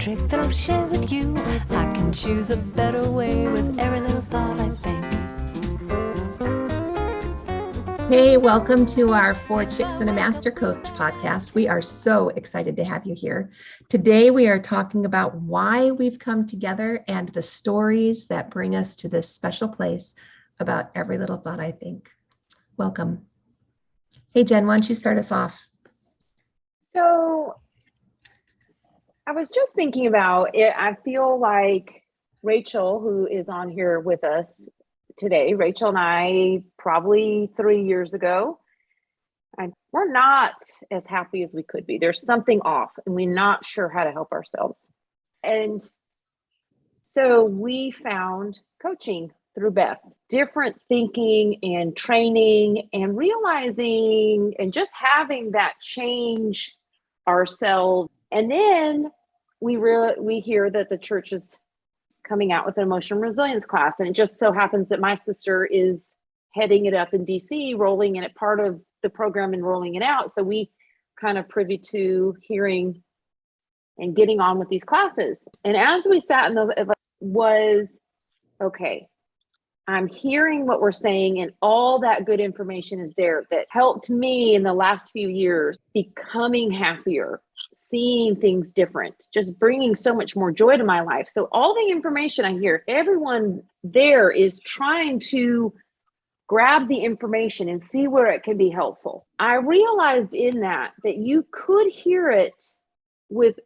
trick that I'll share with you. I can choose a better way with every little thought I think. Hey, welcome to our Four Chicks and a Master Coach podcast. We are so excited to have you here. Today, we are talking about why we've come together and the stories that bring us to this special place about every little thought I think. Welcome. Hey, Jen, why don't you start us off? So I was just thinking about it. I feel like Rachel, who is on here with us today, Rachel and I, probably 3 years ago, we're not as happy as we could be. There's something off and we're not sure how to help ourselves. And so we found coaching through Beth, different thinking and training and realizing and just having that change ourselves. And then we hear that the church is coming out with an emotional resilience class. And it just so happens that my sister is heading it up in DC, rolling in it, part of the program and rolling it out. So we kind of privy to hearing and getting on with these classes. And as we sat in those, it was, okay, I'm hearing what we're saying and all that good information is there that helped me in the last few years becoming happier, seeing things different, just bringing so much more joy to my life. So all the information I hear, everyone there is trying to grab the information and see where it can be helpful. I realized in that you could hear it with,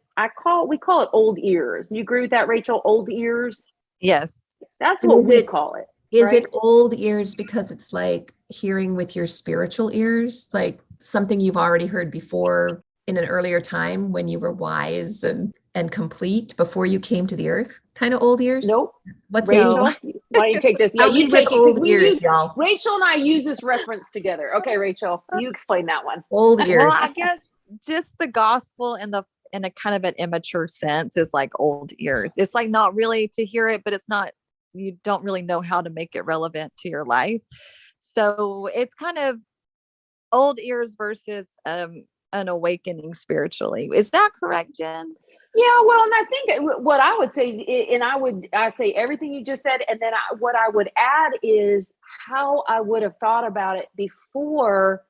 we call it old ears. You agree with that, Rachel? Old ears? Yes. That's what we call it. Is right? it old ears because it's like hearing with your spiritual ears, like something you've already heard before in an earlier time when you were wise and complete before you came to the earth? Kind of old ears? Nope. What's Rachel, it? why don't you take this? Yeah, Help you me take with it. old ears, y'all. Rachel and I use this reference together. Okay, Rachel, you explain that one. Old Well, ears. I guess just the gospel in a kind of an immature sense is like old ears. It's like not really to hear it, but it's not, you don't really know how to make it relevant to your life. So it's kind of old ears versus an awakening spiritually. Is that correct, Jen? Yeah, well, and I think what I would say, and I say everything you just said, and then what I would add is how I would have thought about it before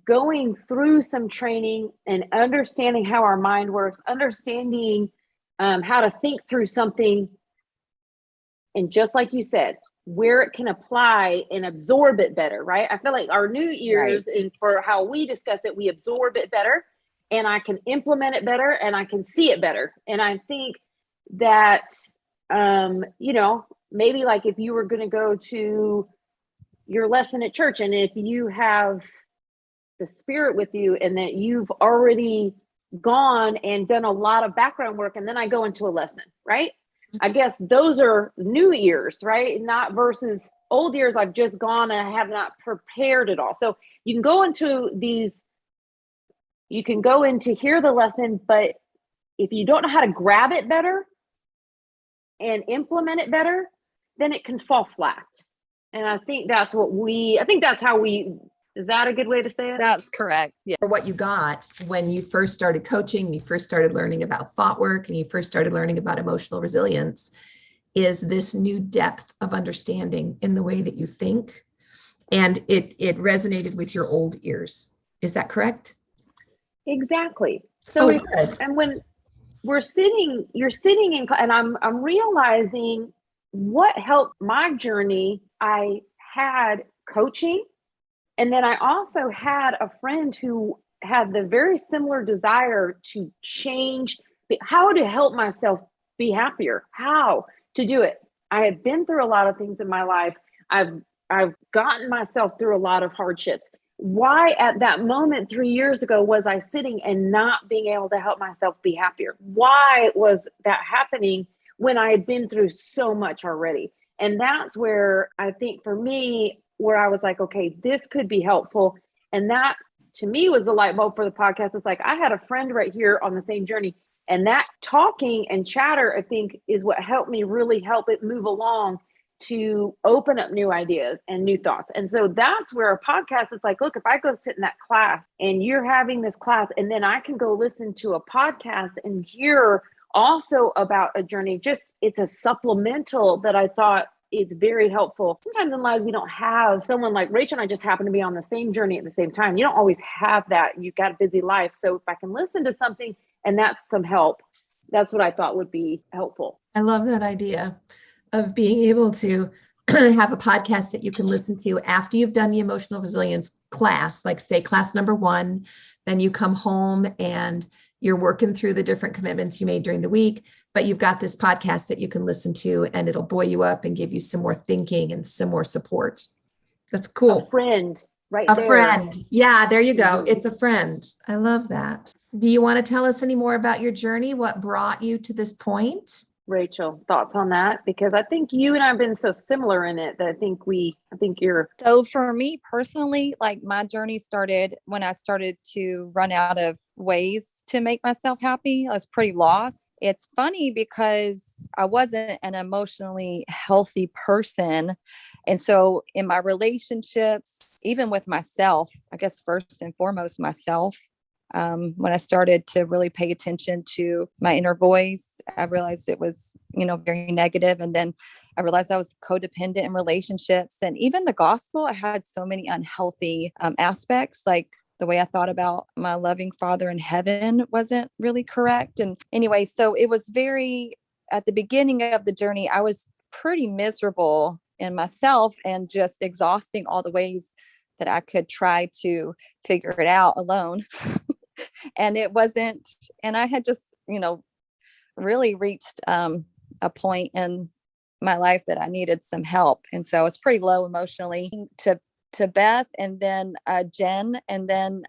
going through some training and understanding how our mind works, understanding how to think through something. And just like you said, where it can apply and absorb it better, right? I feel like our new ears, right, and for how we discuss it, we absorb it better and I can implement it better and I can see it better. And I think that, maybe like if you were going to go to your lesson at church and if you have the Spirit with you and that you've already gone and done a lot of background work and then I go into a lesson, right? I guess those are new ears, right? Not versus old ears. I've just gone and I have not prepared at all. So you can go into hear the lesson, but if you don't know how to grab it better and implement it better, then it can fall flat. And I think that's is that a good way to say it? That's correct. Yeah. Or what you got when you first started coaching, you first started learning about thought work, and you first started learning about emotional resilience, is this new depth of understanding in the way that you think. And it resonated with your old ears. Is that correct? Exactly. So and when you're sitting in, and I'm realizing what helped my journey. I had coaching. And then I also had a friend who had the very similar desire to change how to help myself be happier, how to do it. I had been through a lot of things in my life. I've gotten myself through a lot of hardships. Why at that moment 3 years ago was I sitting and not being able to help myself be happier? Why was that happening when I had been through so much already? And that's where I think for me, where I was like, okay, this could be helpful. And that to me was the light bulb for the podcast. It's like, I had a friend right here on the same journey, and that talking and chatter, I think, is what helped me really help it move along to open up new ideas and new thoughts. And so that's where a podcast is like, look, if I go sit in that class and you're having this class, and then I can go listen to a podcast and hear also about a journey. Just it's a supplemental that I thought it's very helpful. Sometimes in lives we don't have someone like Rachel and I just happen to be on the same journey at the same time. You don't always have that. You've got a busy life. So if I can listen to something and that's some help, that's what I thought would be helpful. I love that idea of being able to have a podcast that you can listen to after you've done the emotional resilience class, like say class number 1, then you come home and you're working through the different commitments you made during the week, but you've got this podcast that you can listen to and it'll buoy you up and give you some more thinking and some more support. That's cool. A friend right A there. friend. Yeah, there you go. Mhm. It's a friend. I love that. Do you want to tell us any more about your journey? What brought you to this point? Rachel, thoughts on that? Because I think you and I have been so similar in it that I think you're. So for me personally, like my journey started when I started to run out of ways to make myself happy. I was pretty lost. It's funny because I wasn't an emotionally healthy person. And so in my relationships, even with myself, I guess first and foremost, myself, when I started to really pay attention to my inner voice, I realized it was, very negative. And then I realized I was codependent in relationships, and even the gospel. I had so many unhealthy aspects, like the way I thought about my loving Father in heaven wasn't really correct. And anyway, so it was at the beginning of the journey, I was pretty miserable in myself and just exhausting all the ways that I could try to figure it out alone. And it wasn't, and I had just, really reached a point in my life that I needed some help. And so I was pretty low emotionally to Beth and then Jenn, and then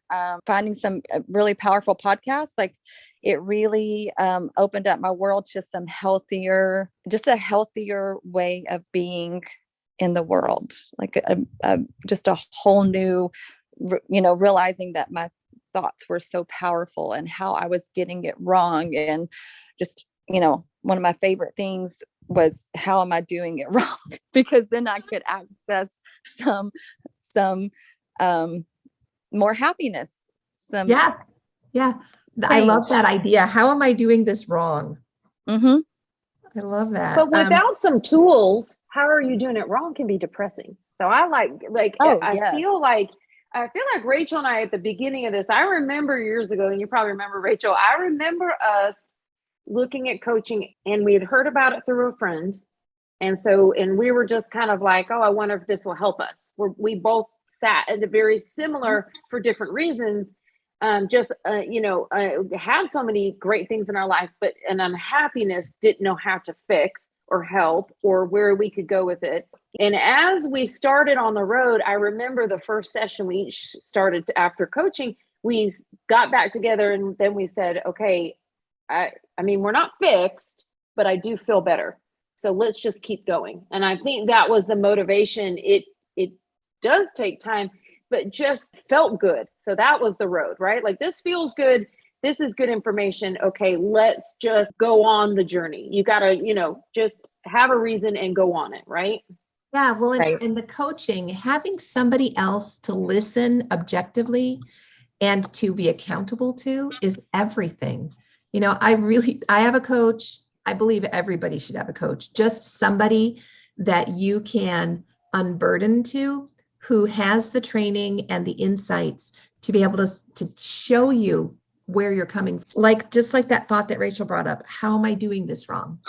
finding some really powerful podcasts. Like it really opened up my world to some just a healthier way of being in the world. Like just a whole new, realizing that my thoughts were so powerful and how I was getting it wrong. And just, one of my favorite things was, how am I doing it wrong? Because then I could access some more happiness. Yeah. I love that idea. How am I doing this wrong? Mm-hmm. I love that. But without some tools, how are you doing it wrong can be depressing. So I Yes. feel like Rachel and I at the beginning of this, I remember years ago, and you probably remember, Rachel, I remember us looking at coaching, and we had heard about it through a friend. And we were just kind of like, oh, I wonder if this will help us. We both sat at a very similar, for different reasons, had so many great things in our life, but an unhappiness, didn't know how to fix or help or where we could go with it. And as we started on the road, I remember the first session we each started after coaching, we got back together and then we said, okay, I mean, we're not fixed, but I do feel better. So let's just keep going. And I think that was the motivation. It does take time, but just felt good. So that was the road, right? Like, this feels good. This is good information. Okay, let's just go on the journey. You got to, just have a reason and go on it, right? Yeah, well, Right. in the coaching, having somebody else to listen objectively and to be accountable to is everything. I have a coach. I believe everybody should have a coach, just somebody that you can unburden to, who has the training and the insights to be able to show you where you're coming from. Just like that thought that Rachel brought up, how am I doing this wrong?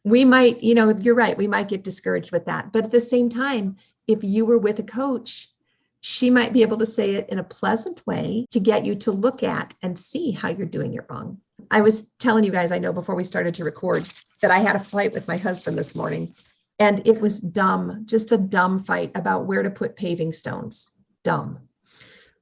We might, you're right. We might get discouraged with that. But at the same time, if you were with a coach, she might be able to say it in a pleasant way to get you to look at and see how you're doing it wrong. I was telling you guys, I know before we started to record, that I had a fight with my husband this morning, and it was dumb, just a dumb fight about where to put paving stones. Dumb.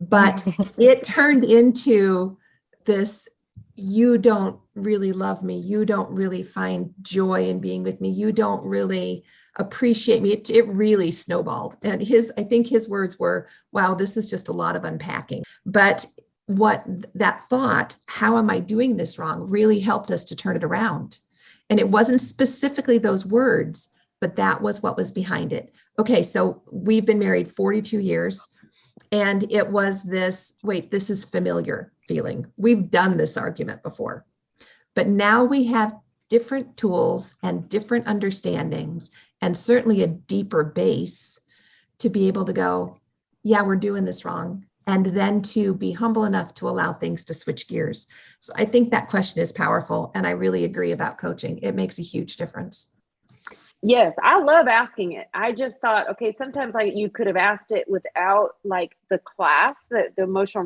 But it turned into this, you don't really love me. You don't really find joy in being with me. You don't really appreciate me. It really snowballed. And I think his words were, wow, this is just a lot of unpacking. But what that thought, how am I doing this wrong, really helped us to turn it around. And it wasn't specifically those words, but that was what was behind it. Okay, so we've been married 42 years. And it was this, wait, this is familiar feeling. We've done this argument before. But now we have different tools and different understandings, and certainly a deeper base to be able to go, yeah, we're doing this wrong. And then to be humble enough to allow things to switch gears. So I think that question is powerful. And I really agree about coaching. It makes a huge difference. Yes, I love asking it. I just thought, okay, sometimes you could have asked it without like the class, the emotional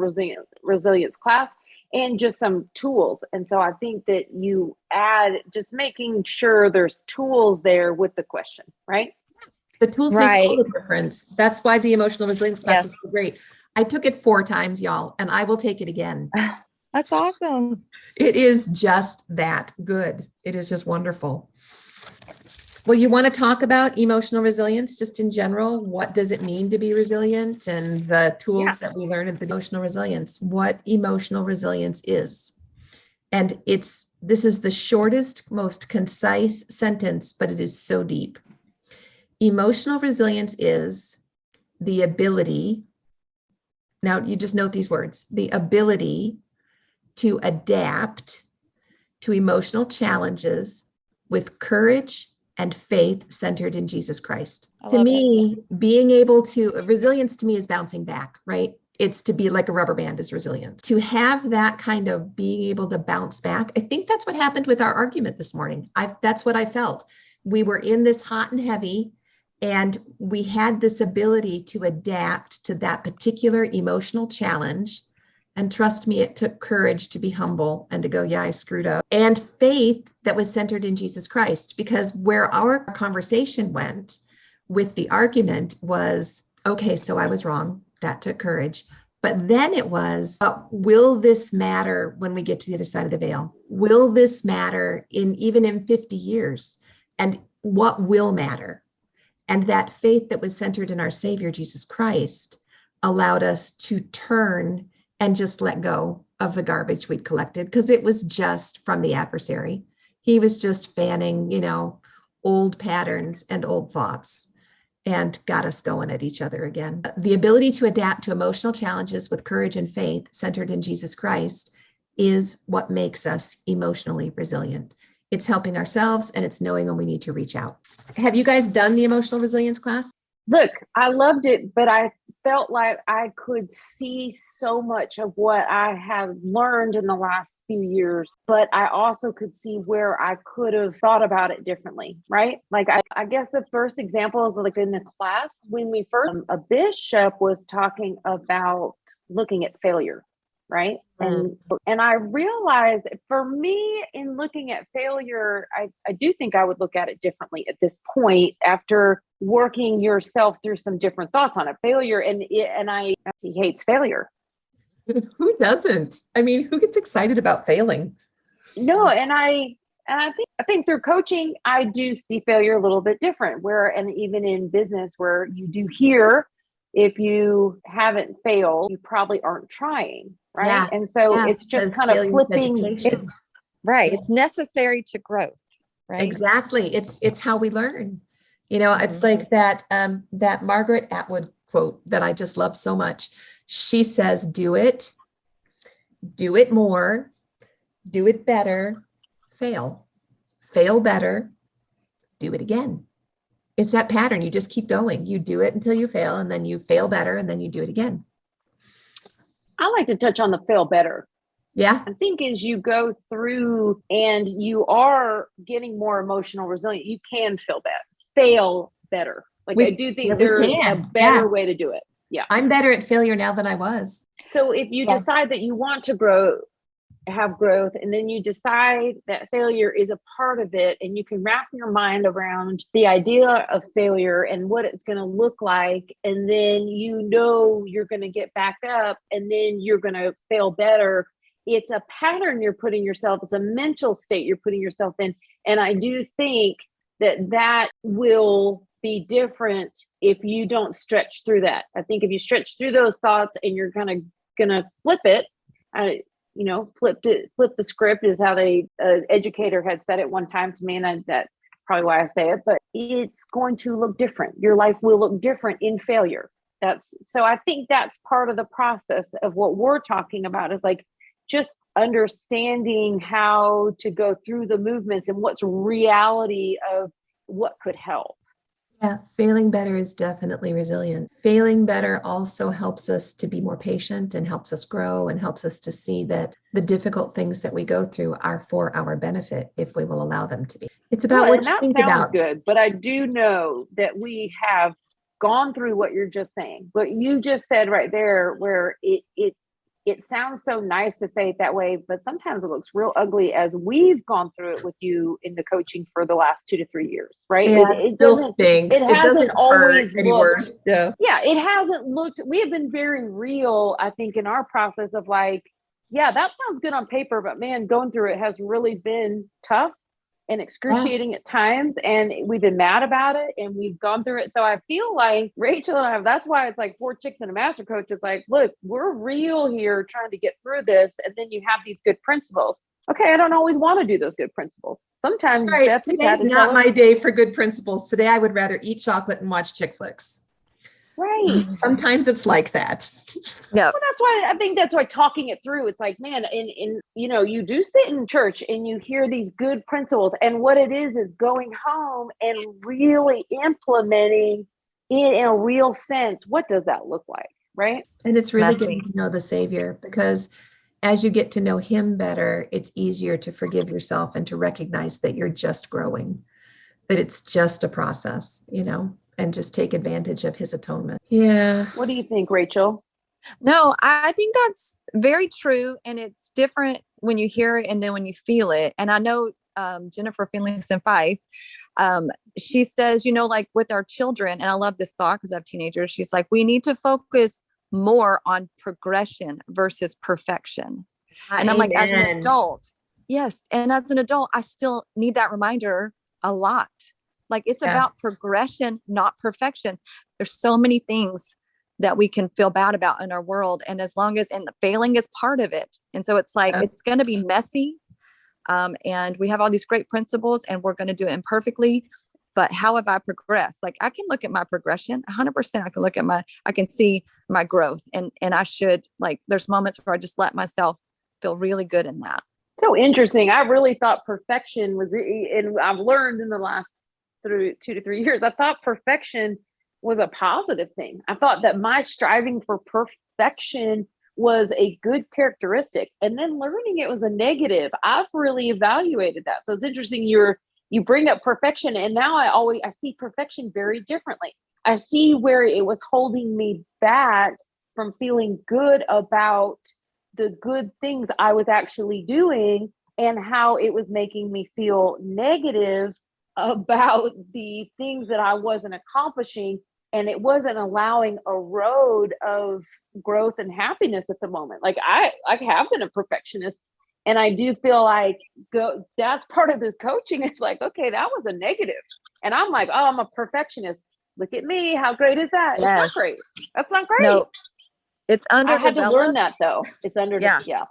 resilience class, and just some tools. And so I think that you add just making sure there's tools there with the question, right? The tools make all the difference. That's why the emotional resilience class is so great. I took it 4 times, y'all, and I will take it again. That's awesome. It is just that good. It is just wonderful. Well, you want to talk about emotional resilience just in general? What does it mean to be resilient and the tools that we learn in the emotional resilience? What emotional resilience is. And this is the shortest, most concise sentence, but it is so deep. Emotional resilience is the ability, now you just note these words, the ability to adapt to emotional challenges with courage and faith centered in Jesus Christ. To me, being able to, resilience to me is bouncing back, right? It's to be like a rubber band is resilient. To have that kind of being able to bounce back, I think that's what happened with our argument this morning. That's what I felt. We were in this hot and heavy, and we had this ability to adapt to that particular emotional challenge. And trust me, it took courage to be humble and to go, yeah, I screwed up. And faith that was centered in Jesus Christ, because where our conversation went with the argument was, okay, so I was wrong. That took courage. But then it was, will this matter when we get to the other side of the veil? Will this matter even in 50 years? And what will matter? And that faith that was centered in our Savior, Jesus Christ, allowed us to turn and just let go of the garbage we'd collected, because it was just from the adversary. He was just fanning, old patterns and old thoughts, and got us going at each other again. The ability to adapt to emotional challenges with courage and faith centered in Jesus Christ is what makes us emotionally resilient. It's helping ourselves, and it's knowing when we need to reach out. Have you guys done the emotional resilience class? Look, I loved it, but I felt like I could see so much of what I have learned in the last few years, but I also could see where I could have thought about it differently, right? Like, I guess the first example is like in the class, when we first, a bishop was talking about looking at failure, right? And I realized for me, in looking at failure, I do think I would look at it differently at this point after working yourself through some different thoughts on it. Failure, and he hates failure. Who doesn't? I mean, who gets excited about failing? No, and I think through coaching, I do see failure a little bit different. And even in business, where you do hear, if you haven't failed, you probably aren't trying. Right. Yeah. And so it's just kind of flipping. It's necessary to growth. Right. Exactly. It's how we learn. It's like that Margaret Atwood quote that I just love so much. She says, do it more, do it better, fail better, do it again. It's that pattern. You just keep going. You do it until you fail, and then you fail better, and then you do it again. I like to touch on the fail better. Yeah. I think as you go through and you are getting more emotional resilient, you can fail better. Like, I do think there's a better way to do it. Yeah. I'm better at failure now than I was. So if you decide that you want to have growth, and then you decide that failure is a part of it, and you can wrap your mind around the idea of failure and what it's going to look like, and then you're going to get back up, and then you're going to fail better. It's a pattern you're putting yourself, it's a mental state you're putting yourself in. And I do think that will be different if you don't stretch through that. I think if you stretch through those thoughts and you're gonna flip it, flip the script is how educator had said it one time to me, and that's probably why I say it, but it's going to look different. Your life will look different in failure. So I think that's part of the process of what we're talking about, is like, just understanding how to go through the movements and what's reality of what could help. Yeah, failing better is definitely resilient. Failing better also helps us to be more patient and helps us grow and helps us to see that the difficult things that we go through are for our benefit if we will allow them to be. It's about Well, what and you that think sounds about. good, but I do know that we have gone through what you're just saying. What you just said right there, where it sounds so nice to say it that way, but sometimes it looks real ugly as we've gone through it with you in the coaching for the last 2 to 3 years, right? Yeah, It still doesn't, stinks. it It hasn't doesn't hurt always anymore. looked, Yeah. yeah, it hasn't looked, we have been very real, I think, in our process of like, yeah, that sounds good on paper, but man, going through it has really been tough and excruciating at times, and we've been mad about it and we've gone through it. So I feel like Rachel and I, that's why it's like 4 chicks and a master coach. It's like, look, we're real here trying to get through this, and then you have these good principles. Okay, I don't always want to do those good principles. Sometimes, Right. Beth, you've had Today's to not tell my us, day for good principles. Today I would rather eat chocolate and watch chick flicks. right. Sometimes it's like that. Yeah. Well, that's why I think that's why talking it through, it's like, man, in you do sit in church and you hear these good principles, and what it is going home and really implementing it in a real sense. What does that look like, right? And it's really Messy. getting to know the Savior, because as you get to know him better, it's easier to forgive yourself and to recognize that you're just growing, that it's just a process, and just take advantage of his atonement. Yeah. What do you think, Rachel? No, I think that's very true. And it's different when you hear it and then when you feel it. And I know Jennifer Finlayson Fife, she says, like with our children, and I love this thought because I have teenagers, she's like, we need to focus more on progression versus perfection. And I'm like, as an Amen. adult, yes. And as an adult, I still need that reminder a lot. Like it's about progression, not perfection. There's so many things that we can feel bad about in our world. And as long as, and failing is part of it. And so it's like, it's going to be messy. And we have all these great principles and we're going to do it imperfectly. But how have I progressed? Like I can look at my progression 100%. I can look at I can see my growth, and I should, like, there's moments where I just let myself feel really good in that. So interesting. I really thought perfection was, and I've learned in the last 2 to 3 years, I thought perfection was a positive thing. I thought that my striving for perfection was a good characteristic, and then learning it was a negative. I've really evaluated that. So it's interesting. You bring up perfection, and now I see perfection very differently. I see where it was holding me back from feeling good about the good things I was actually doing, and how it was making me feel negative about the things that I wasn't accomplishing. And it wasn't allowing a road of growth and happiness at the moment. Like I have been a perfectionist, and I do feel like that's part of this coaching. It's like, okay, that was a negative. And I'm like, oh, I'm a perfectionist. Look at me. How great is that? Yes. It's not great. That's not great. No, it's I underdeveloped. had to learn that though. It's underdeveloped. Yeah.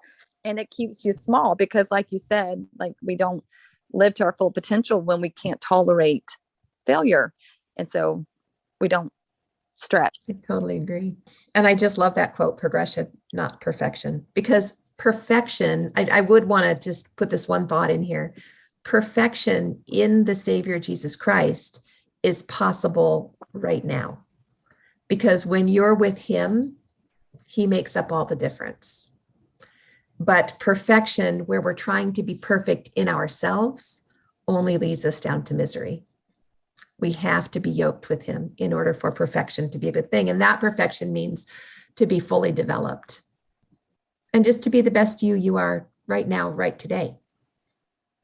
And it keeps you small because, like you said, like we don't live to our full potential when we can't tolerate failure. And so we don't stretch. I totally agree. And I just love that quote, progression, not perfection, because perfection, I would want to just put this one thought in here. Perfection in the Savior, Jesus Christ, is possible right now, because when you're with him, he makes up all the difference. But perfection, where we're trying to be perfect in ourselves, only leads us down to misery. We have to be yoked with him in order for perfection to be a good thing. And that perfection means to be fully developed and just to be the best you are right now, right today.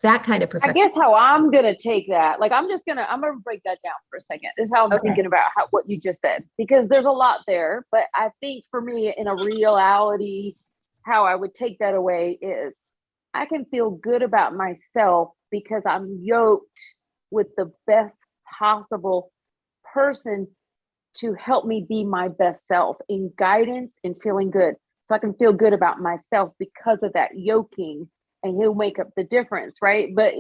That kind of perfection. I guess how I'm going to take that, like, I'm going to break that down for a second. This is how I'm thinking about what you just said, because there's a lot there. But I think for me, in a reality, how I would take that away is I can feel good about myself because I'm yoked with the best possible person to help me be my best self in guidance and feeling good. So I can feel good about myself because of that yoking and he'll make up the difference, right? But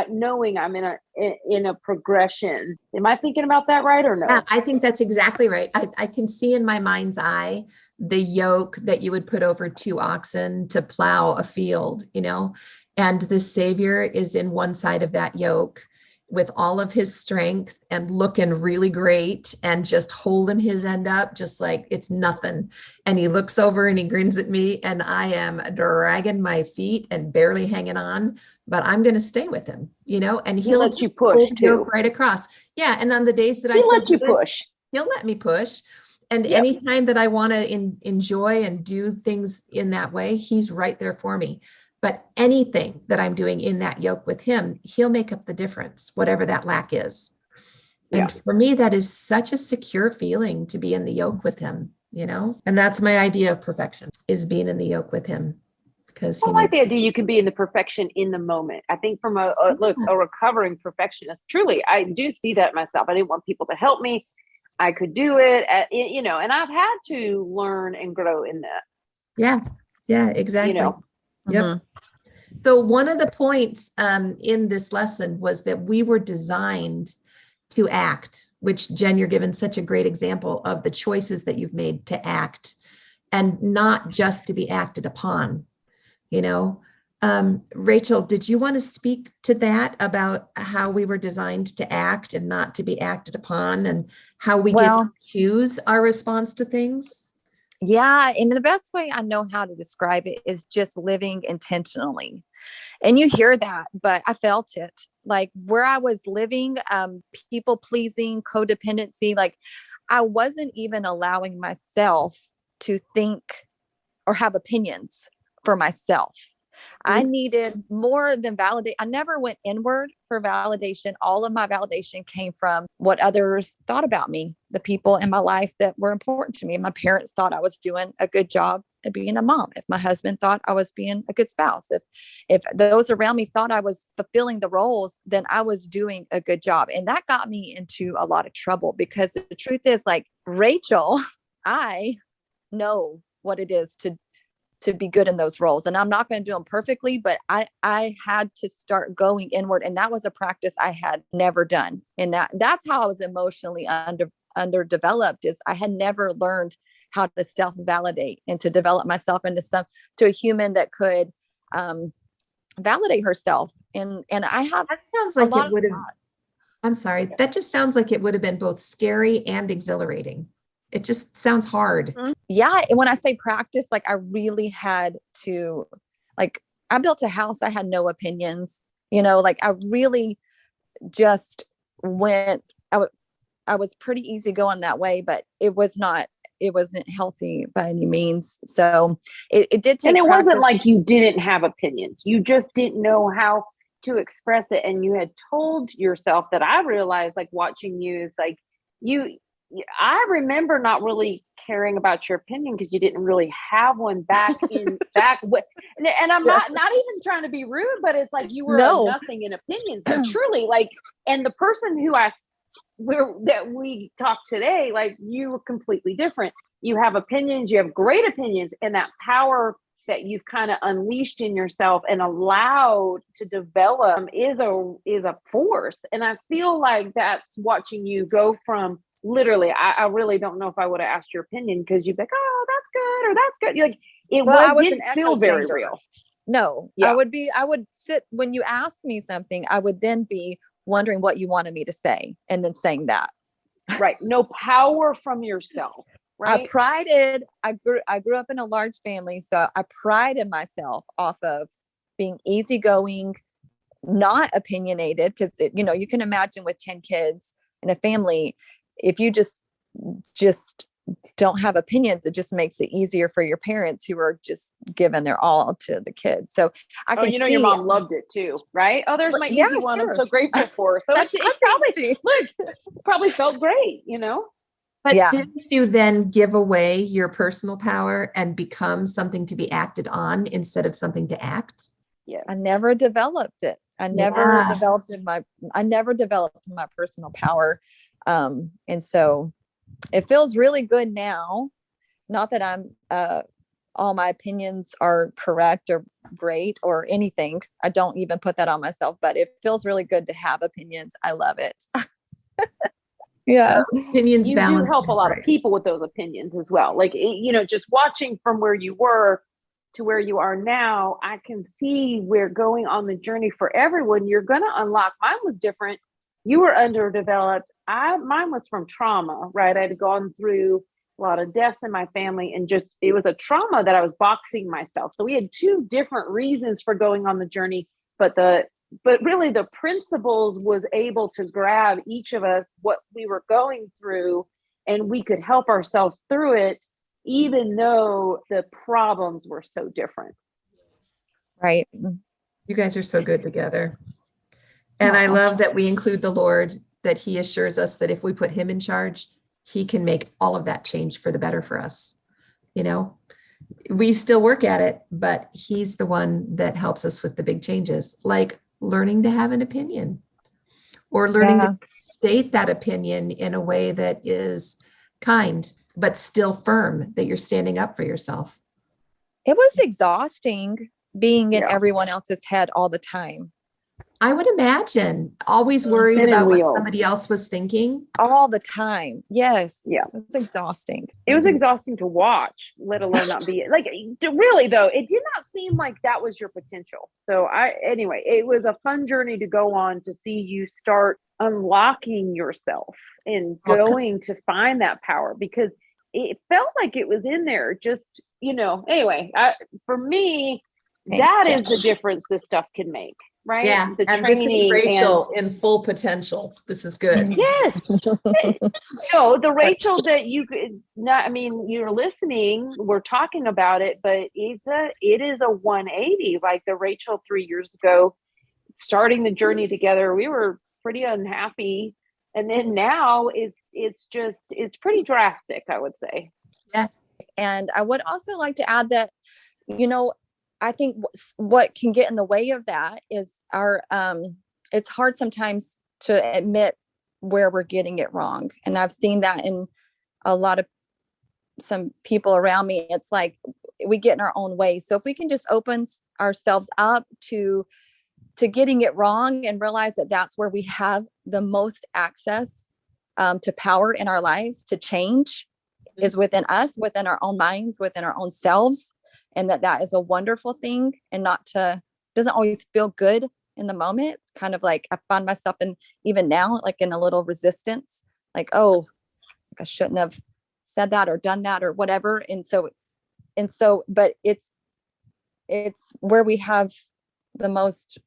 knowing I'm in a progression. Am I thinking about that right or no? Yeah, I think that's exactly right. I can see in my mind's eye the yoke that you would put over two oxen to plow a field, and the Savior is in one side of that yoke with all of his strength and looking really great and just holding his end up just like it's nothing. And he looks over and he grins at me, and I am dragging my feet and barely hanging on, but I'm going to stay with him, and he'll let you push hold the too. yoke right across. Yeah. And on the days that He lets you push. He'll let me push. And Yep. anytime that I want to enjoy and do things in that way, he's right there for me. But anything that I'm doing in that yoke with him, he'll make up the difference, whatever that lack is. Yeah. And for me, that is such a secure feeling to be in the yoke with him, and that's my idea of perfection, is being in the yoke with him. Because I like the idea you can be in the perfection in the moment. I think from a recovering perfectionist, truly, I do see that myself. I didn't want people to help me. I could do it, and I've had to learn and grow in that. Yeah, exactly. Yep. Mm-hmm. So one of the points in this lesson was that we were designed to act, which, Jen, you're given such a great example of the choices that you've made to act and not just to be acted upon, Rachel, did you want to speak to that about how we were designed to act and not to be acted upon, and how we get to choose our response to things? Yeah. And the best way I know how to describe it is just living intentionally. And you hear that, but I felt it. Like where I was living, people pleasing, codependency, like I wasn't even allowing myself to think or have opinions for myself. I needed more than validate. I never went inward for validation. All of my validation came from what others thought about me, the people in my life that were important to me. My parents thought I was doing a good job at being a mom. If my husband thought I was being a good spouse, if those around me thought I was fulfilling the roles, then I was doing a good job. And that got me into a lot of trouble, because the truth is, like, Rachel, I know what it is to be good in those roles. And I'm not going to do them perfectly, but I had to start going inward. And that was a practice I had never done. And that's how I was emotionally underdeveloped, is I had never learned how to self-validate and to develop myself into to a human that could validate herself. And I have that sounds like a lot it would have, thoughts. I'm sorry. That just sounds like it would have been both scary and exhilarating. It just sounds hard. Yeah. And when I say practice, like I really had to, like, I built a house. I had no opinions, like I really just went, I was pretty easygoing that way, but it wasn't healthy by any means. So it did take. And it practice. wasn't like you didn't have opinions. You just didn't know how to express it. And you had told yourself that. I realized, like, watching you, is like I remember not really caring about your opinion because you didn't really have one back with, and I'm not even trying to be rude, but it's like you were nothing in opinions. So truly, like, and the person who that we talked today, like, you were completely different. You have opinions, you have great opinions, and that power that you've kind of unleashed in yourself and allowed to develop is a force. And I feel like that's watching you go from, literally, I really don't know if I would have asked your opinion, because you'd be like, oh, that's good, or that's good. Like, it didn't feel very real. No, yeah. I would sit, when you asked me something, I would then be wondering what you wanted me to say, and then saying that. Right. No power from yourself. Right. I grew up in a large family, so I prided myself off of being easygoing, not opinionated, because you can imagine with 10 kids in a family, if you just don't have opinions, it just makes it easier for your parents who are just giving their all to the kids. So I can see your mom loved it too, right? Oh, there's my easy one. Sure. I'm so grateful for. So it probably felt great, But didn't you then give away your personal power and become something to be acted on instead of something to act? Yes. I never developed it. I never developed my personal power. And so it feels really good now. Not that I'm all my opinions are correct or great or anything. I don't even put that on myself, but it feels really good to have opinions. I love it. Yeah. Opinions You do balance help a lot of right. people with those opinions as well. Like, just watching from where you were to where you are now, I can see where going on the journey for everyone, you're going to unlock. Mine was different. You were underdeveloped. Mine was from trauma, right? I had gone through a lot of deaths in my family, and just, it was a trauma that I was boxing myself. So we had two different reasons for going on the journey, but really the principles was able to grab each of us what we were going through, and we could help ourselves through it, even though the problems were so different. Right. You guys are so good together. And I love that we include the Lord, that he assures us that if we put him in charge, he can make all of that change for the better for us. We still work at it, but he's the one that helps us with the big changes, like learning to have an opinion or learning to state that opinion in a way that is kind, but still firm, that you're standing up for yourself. It was exhausting being in Yeah. everyone else's head all the time. I would imagine, always worried Spinning about what wheels. somebody else was thinking. All the time. Yes. Yeah. It was exhausting. It was exhausting to watch, let alone not be like, really though, it did not seem like that was your potential. So anyway, it was a fun journey to go on, to see you start unlocking yourself and going to find that power, because it felt like it was in there. Just, anyway, for me, that is the difference this stuff can make. Right. Yeah. The And this training is Rachel in full potential. This is good. Yes. The Rachel that you could not, you're listening, we're talking about it, but it is a 180. Like the Rachel 3 years ago, starting the journey together, we were pretty unhappy. And then now it's pretty drastic, I would say. Yeah. And I would also like to add that, I think what can get in the way of that is it's hard sometimes to admit where we're getting it wrong. And I've seen that in a lot of some people around me. It's like we get in our own way. So if we can just open ourselves up to getting it wrong and realize that that's where we have the most access to power in our lives, to change, is within us, within our own minds, within our own selves. And that is a wonderful thing, and doesn't always feel good in the moment. It's kind of like I find myself even now, like in a little resistance, like, oh, I shouldn't have said that or done that or whatever. And so, but it's where we have the most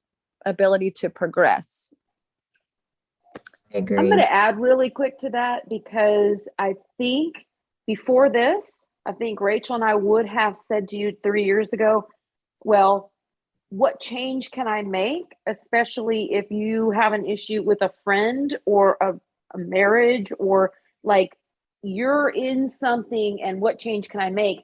ability to progress. I agree. I'm going to add really quick to that, because I think before this, I think Rachel and I would have said to you 3 years ago, well, what change can I make? Especially if you have an issue with a friend or a marriage, or like you're in something, and what change can I make?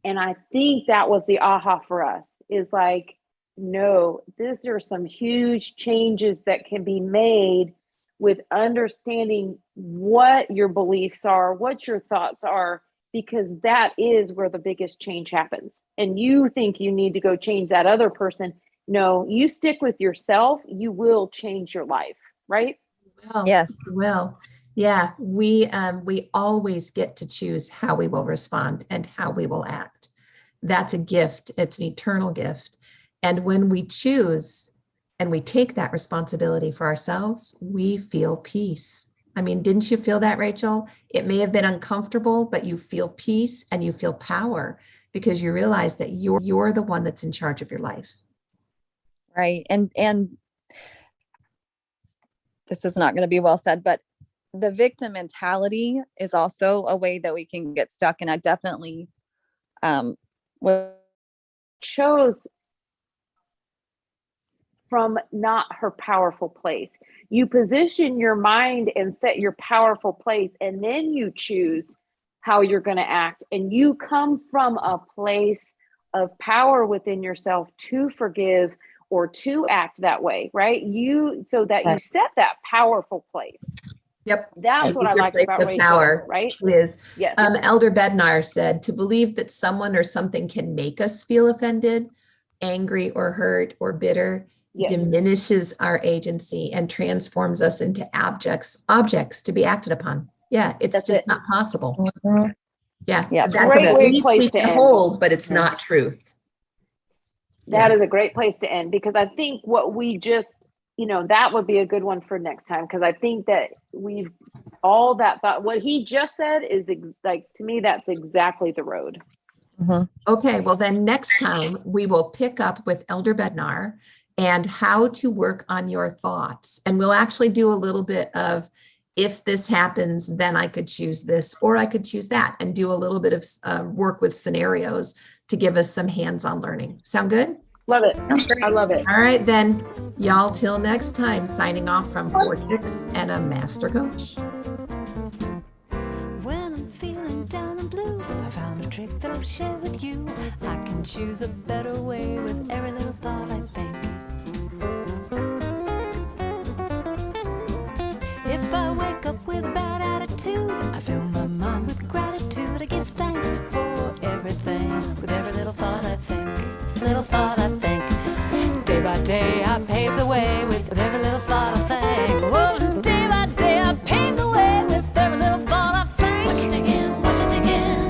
And I think that was the aha for us, is like, no, these are some huge changes that can be made with understanding what your beliefs are, what your thoughts are, because that is where the biggest change happens. And you think you need to go change that other person. No, you stick with yourself, you will change your life, right? Well, Yes. Well, yeah, we always get to choose how we will respond and how we will act. That's a gift. It's an eternal gift. And when we choose and we take that responsibility for ourselves, we feel peace. Didn't you feel that, Rachel? It may have been uncomfortable, but you feel peace and you feel power, because you realize that you're the one that's in charge of your life. Right. And this is not going to be well said, but the victim mentality is also a way that we can get stuck. And I definitely chose from not her powerful place. You position your mind and set your powerful place, and then you choose how you're going to act. And you come from a place of power within yourself to forgive or to act that way, right? You set that powerful place. Yep. That's what I Secret like place about of Rachel, power right? is. Yes. Elder Bednar said, to believe that someone or something can make us feel offended, angry, or hurt, or bitter Yes. diminishes our agency and transforms us into objects to be acted upon. Yeah, it's That's just it. not possible. Mhm. Yeah, Yeah, that's Great a way belief place we to can end. hold, but it's Mhm. not truth. That Yeah. is a great place to end, because I think what we just, that would be a good one for next time, because I think that we've all that thought. What he just said is like, to me, that's exactly the road. Mhm. Okay, well then next time we will pick up with Elder Bednar and how to work on your thoughts. And we'll actually do a little bit of, if this happens, then I could choose this or I could choose that, and do a little bit of work with scenarios to give us some hands-on learning. Sound good? Love it. Sounds great. I love it. All right, then, y'all, till next time, signing off from 4 Chicks and a Master Coach. When I'm feeling down and blue, I found a trick that I'll share with you. I can choose a better way with every little thought I think. If I wake up with a bad attitude, I fill my mind with gratitude. I give thanks for everything with every little thought I think. Little thought I think. Day by day I pave the way with every little thought I think. Whoa, day by day I pave the way with every little thought I think. What you thinking? What you thinking?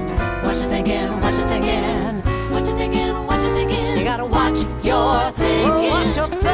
What you thinking? What you thinking? What you thinking? What you thinking? You gotta watch your thinking. Watch your thinking.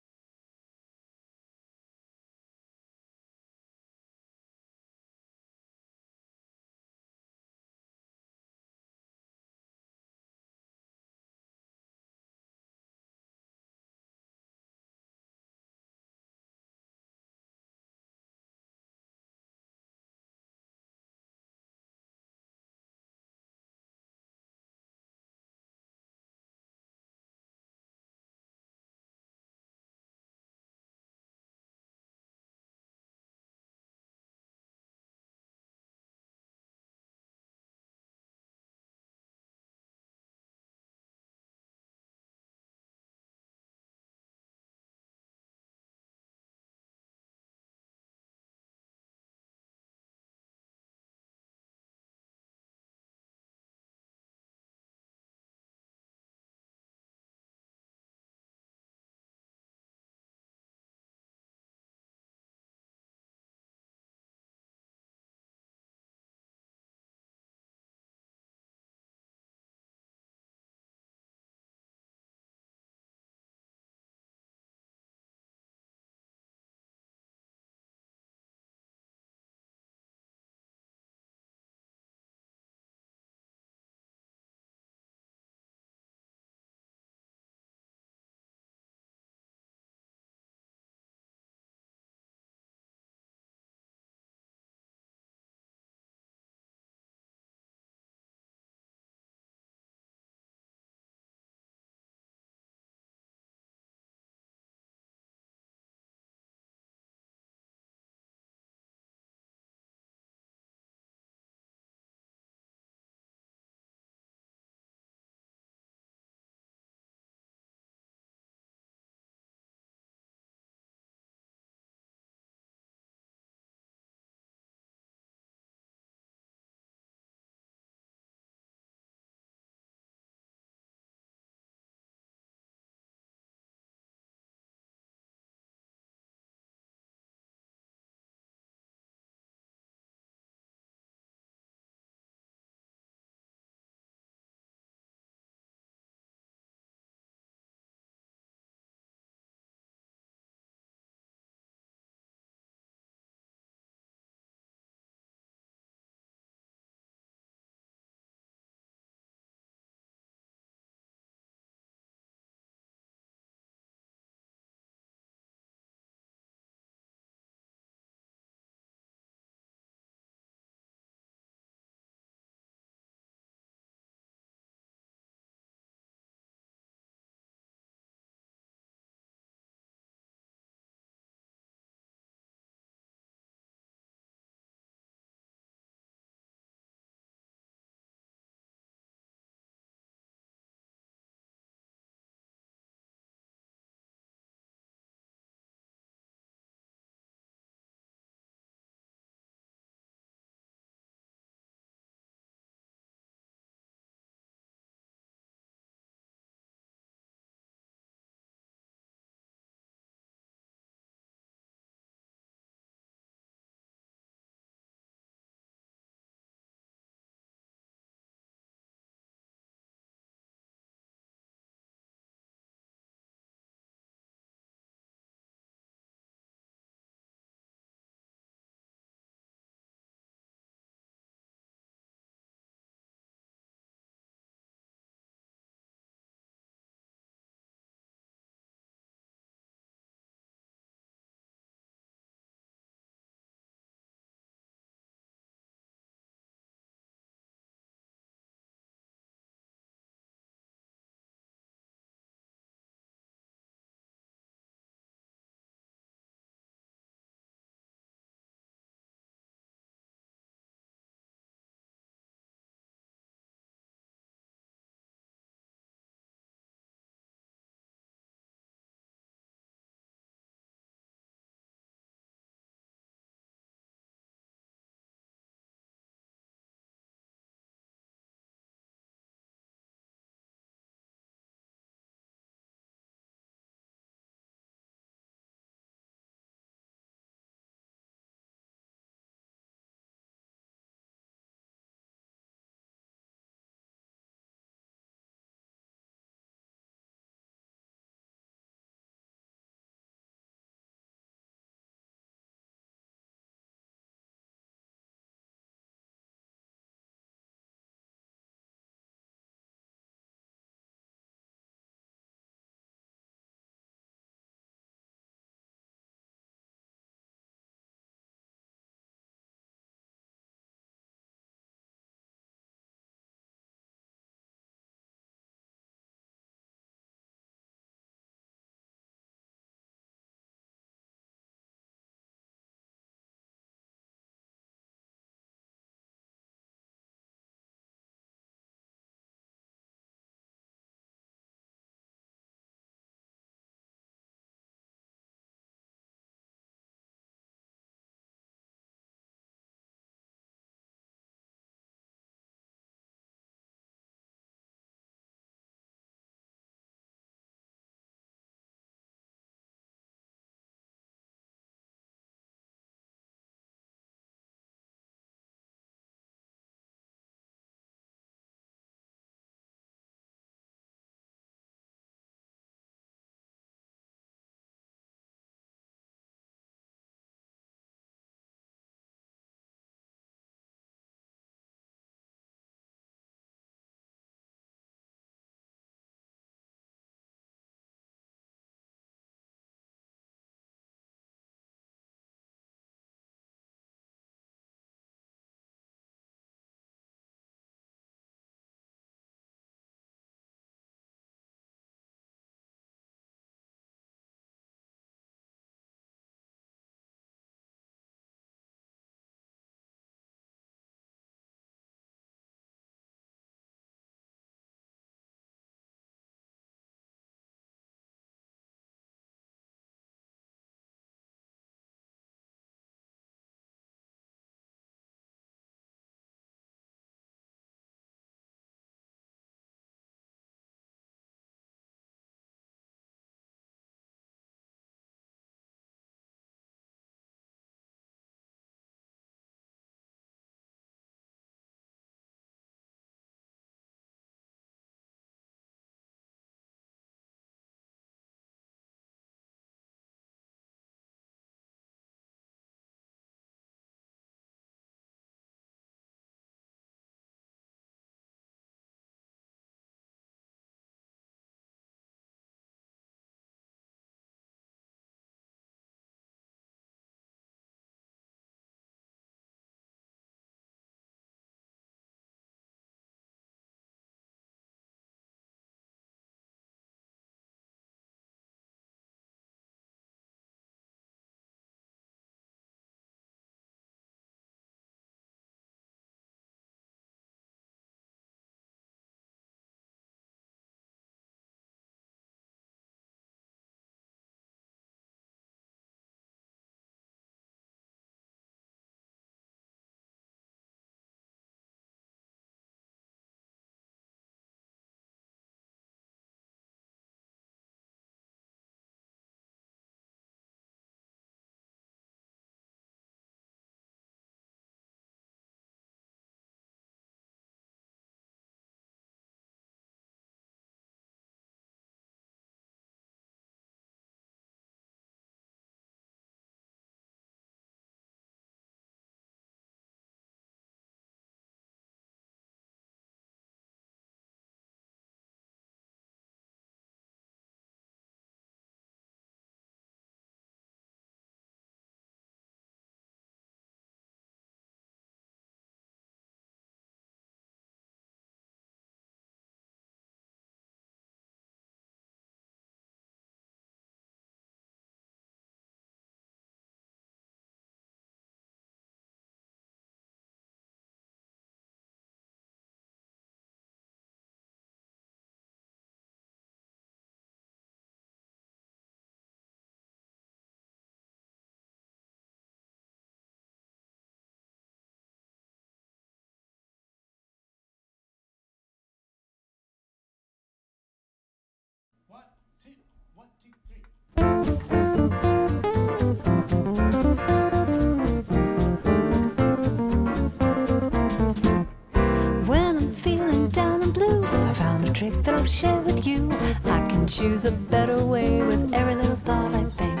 trick that I'll share with you. I can choose a better way with every little thought I think.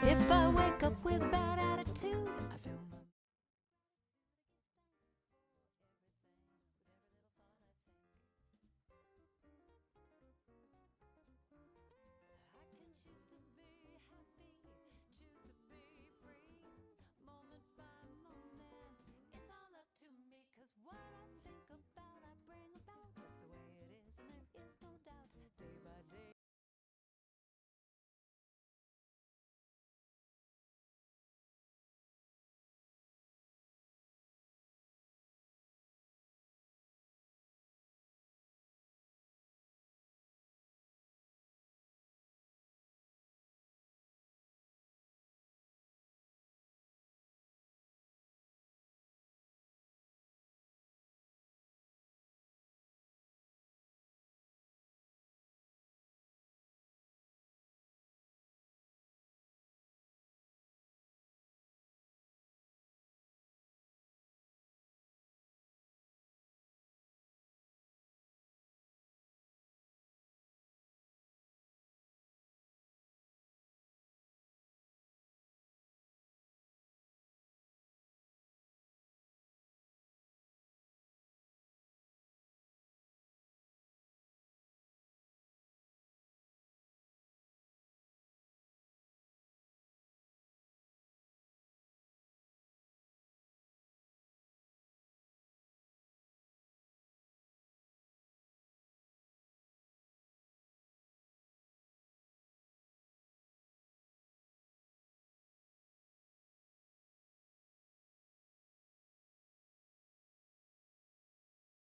If I wake up with a bad attitude, I feel my I can choose to be happy, choose to be free, moment by moment. It's all up to me, 'cause what I think about, I bring about. That's the way it is, and there is no doubt, day by day.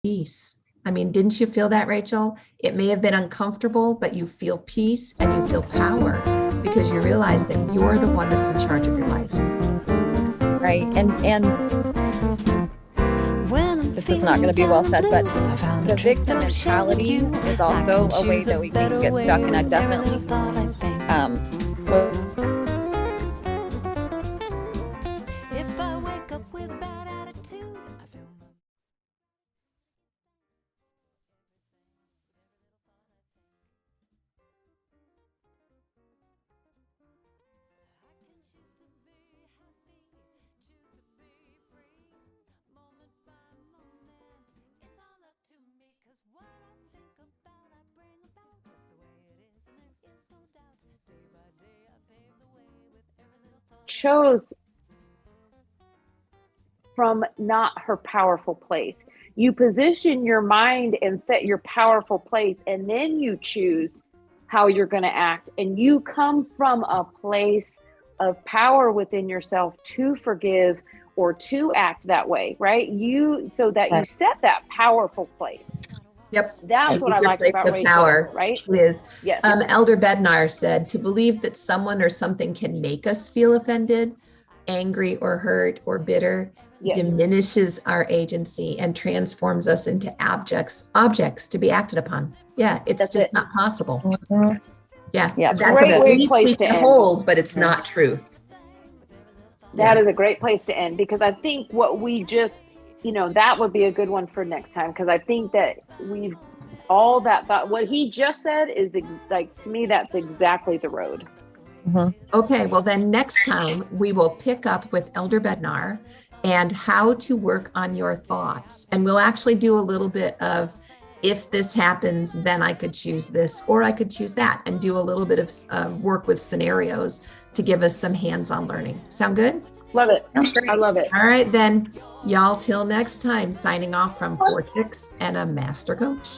Peace. I mean, didn't you feel that, Rachel? It may have been uncomfortable, but you feel peace and you feel power because you realize that you're the one that's in charge of your life. Right. And When this is not going to be well said, but the victim mentality is also a way that we can get stuck. And I definitely, if I wake up with a bad attitude, I feel my I can choose to be happy, choose to be free, moment by moment. It's all up to me, 'cause what I think about, I bring about. That's the way it is, and there is no doubt. Day by day, I pave the way with every little thought. Chose from not her powerful place. You position your mind and set your powerful place, and then you choose how you're going to act. And you come from a place of power within yourself to forgive or to act that way, right? So that you set that powerful place. Yep. That's what I like about of Rachel, power, right? Is Yes. Elder Bednar said, to believe that someone or something can make us feel offended, angry, or hurt, or bitter Yes. diminishes our agency and transforms us into objects to be acted upon. Yeah, it's That's just it. not possible. Mhm. Yeah, Yeah, that's great a way belief place we to can end. hold, but it's not truth. That is a great place to end, because I think what we just, that would be a good one for next time, because I think that we've all that thought, what he just said is like, to me, that's exactly the road. Okay, well then next time we will pick up with Elder Bednar and how to work on your thoughts. And we'll actually do a little bit of, if this happens, then I could choose this, or I could choose that, and do a little bit of work with scenarios to give us some hands-on learning. Sound good? Love it. I love it. All right, then, y'all, till next time, signing off from 4 Chicks and a Master Coach.